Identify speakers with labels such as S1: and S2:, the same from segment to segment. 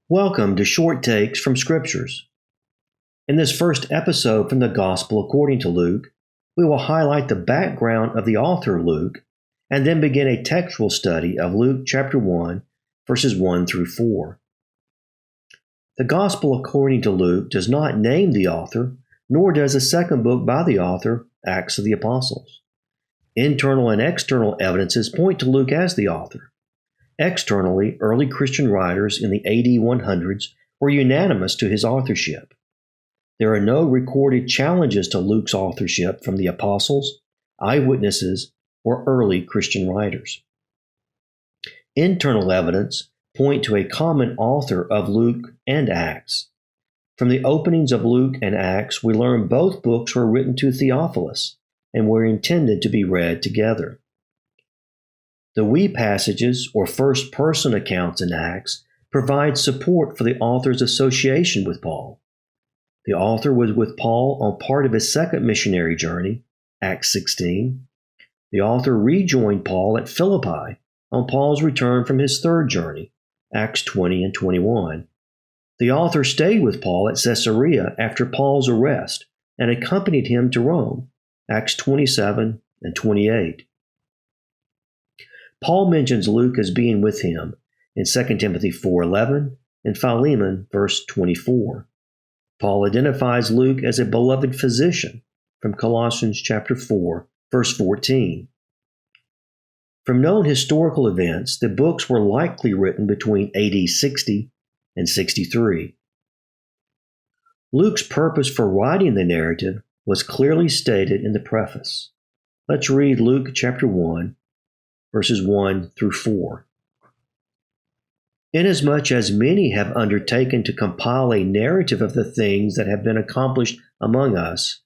S1: Welcome to Short Takes from Scriptures. In this first episode from the Gospel according to Luke, we will highlight the background of the author Luke and then begin a textual study of Luke chapter 1, verses 1 through 4. The Gospel according to Luke does not name the author, nor does a second book by the author, Acts of the Apostles. Internal and external evidences point to Luke as the author. Externally, early Christian writers in the AD 100s were unanimous to his authorship. There are no recorded challenges to Luke's authorship from the apostles, eyewitnesses, or early Christian writers. Internal evidence point to a common author of Luke and Acts. From the openings of Luke and Acts, we learn both books were written to Theophilus and were intended to be read together. The we passages, or first-person accounts in Acts, provide support for the author's association with Paul. The author was with Paul on part of his second missionary journey, Acts 16. The author rejoined Paul at Philippi on Paul's return from his third journey, Acts 20 and 21. The author stayed with Paul at Caesarea after Paul's arrest and accompanied him to Rome, Acts 27 and 28. Paul mentions Luke as being with him in 2 Timothy 4:11 and Philemon verse 24. Paul identifies Luke as a beloved physician from Colossians chapter 4, verse 14. From known historical events, the books were likely written between AD 60 and 63. Luke's purpose for writing the narrative was clearly stated in the preface. Let's read Luke chapter 1, verses 1 through 4. Inasmuch as many have undertaken to compile a narrative of the things that have been accomplished among us,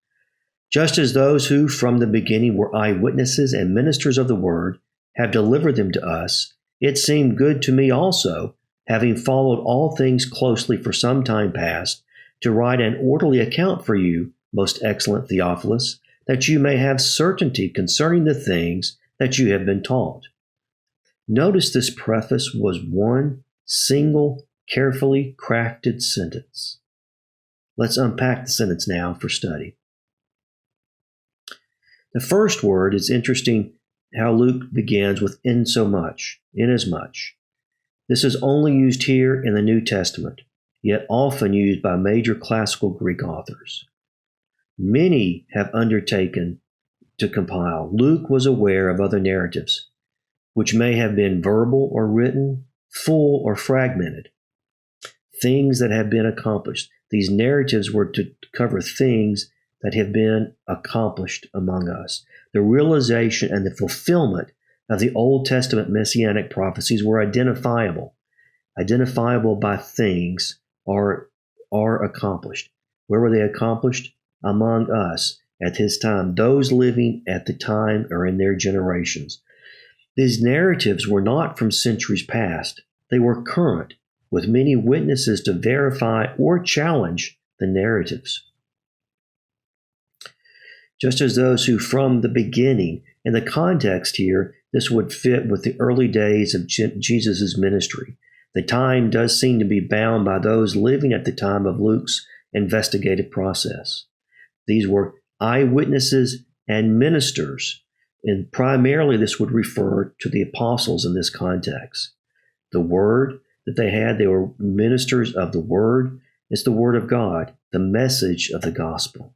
S1: just as those who from the beginning were eyewitnesses and ministers of the word have delivered them to us, it seemed good to me also, having followed all things closely for some time past, to write an orderly account for you, most excellent Theophilus, that you may have certainty concerning the things that you have been taught. Notice this preface was one single, carefully crafted sentence. Let's unpack the sentence now for study. The first word is interesting how Luke begins with inasmuch. This is only used here in the New Testament, yet often used by major classical Greek authors. Many have undertaken to compile. Luke was aware of other narratives, which may have been verbal or written, full or fragmented. Things that have been accomplished. These narratives were to cover things that have been accomplished among us. The realization and the fulfillment of the Old Testament messianic prophecies were identifiable by things are accomplished. Where were they accomplished? Among us at his time, those living at the time or in their generations. These narratives were not from centuries past. They were current, with many witnesses to verify or challenge the narratives. Just as those who from the beginning, in the context here, this would fit with the early days of Jesus' ministry. The time does seem to be bound by those living at the time of Luke's investigative process. These were eyewitnesses and ministers, and primarily this would refer to the apostles in this context. The word that they had, they were ministers of the word. It's the word of God, the message of the gospel.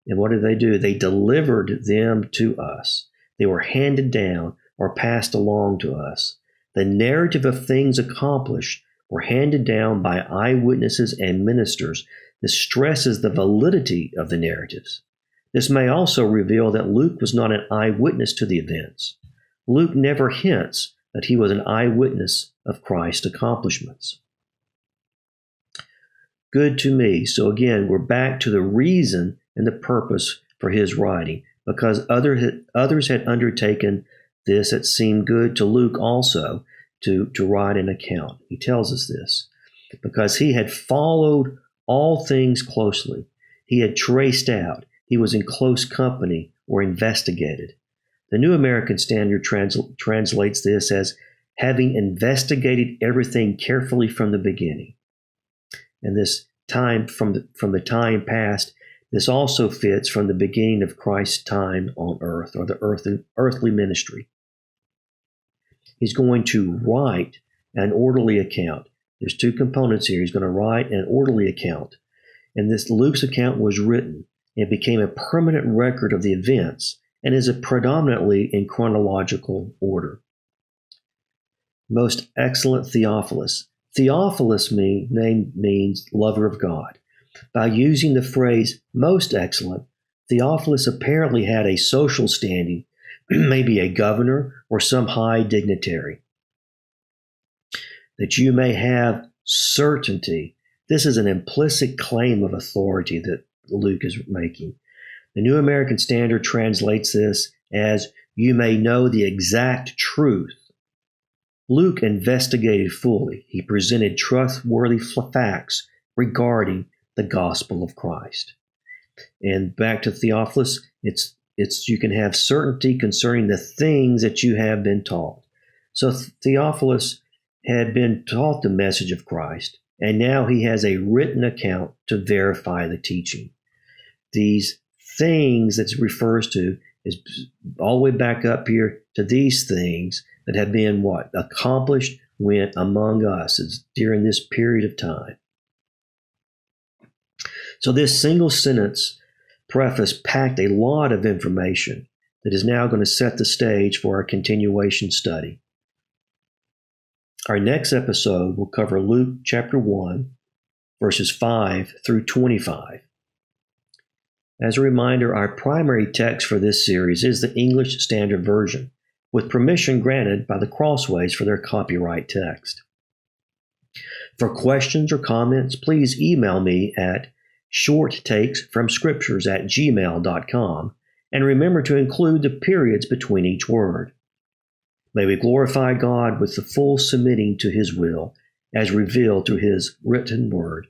S1: And what did they do? They delivered them to us. They were handed down or passed along to us. The narrative of things accomplished were handed down by eyewitnesses and ministers. This stresses the validity of the narratives. This may also reveal that Luke was not an eyewitness to the events. Luke never hints that he was an eyewitness of Christ's accomplishments. Good to me. So again, we're back to the reason and the purpose for his writing, because others had undertaken this. It seemed good to Luke also to write an account. He tells us this because he had followed all things closely. He had traced out. He was in close company or investigated. The New American Standard translates this as having investigated everything carefully from the beginning. and this time from the time past, this also fits from the beginning of Christ's time on earth, or the earthly ministry. He's going to write an orderly account. There's two components here. He's going to write an orderly account. And this Luke's account was written. It became a permanent record of the events and is predominantly in chronological order. Most excellent Theophilus. Theophilus means lover of God. By using the phrase most excellent, Theophilus apparently had a social standing, maybe a governor or some high dignitary. That you may have certainty. This is an implicit claim of authority that Luke is making. The New American Standard translates this as, you may know the exact truth. Luke investigated fully. He presented trustworthy facts regarding the gospel of Christ. And back to Theophilus, it's you can have certainty concerning the things that you have been taught. So Theophilus had been taught the message of Christ, and now he has a written account to verify the teaching. These things that it refers to is all the way back up here to these things that have been accomplished when among us. It's during this period of time. So this single sentence preface packed a lot of information that is now going to set the stage for our continuation study. Our next episode will cover Luke chapter 1, verses 5 through 25. As a reminder, our primary text for this series is the English Standard Version, with permission granted by the Crossways for their copyright text. For questions or comments, please email me at shorttakesfromscriptures@gmail.com, and remember to include the periods between each word. May we glorify God with the full submitting to His will as revealed through His written word.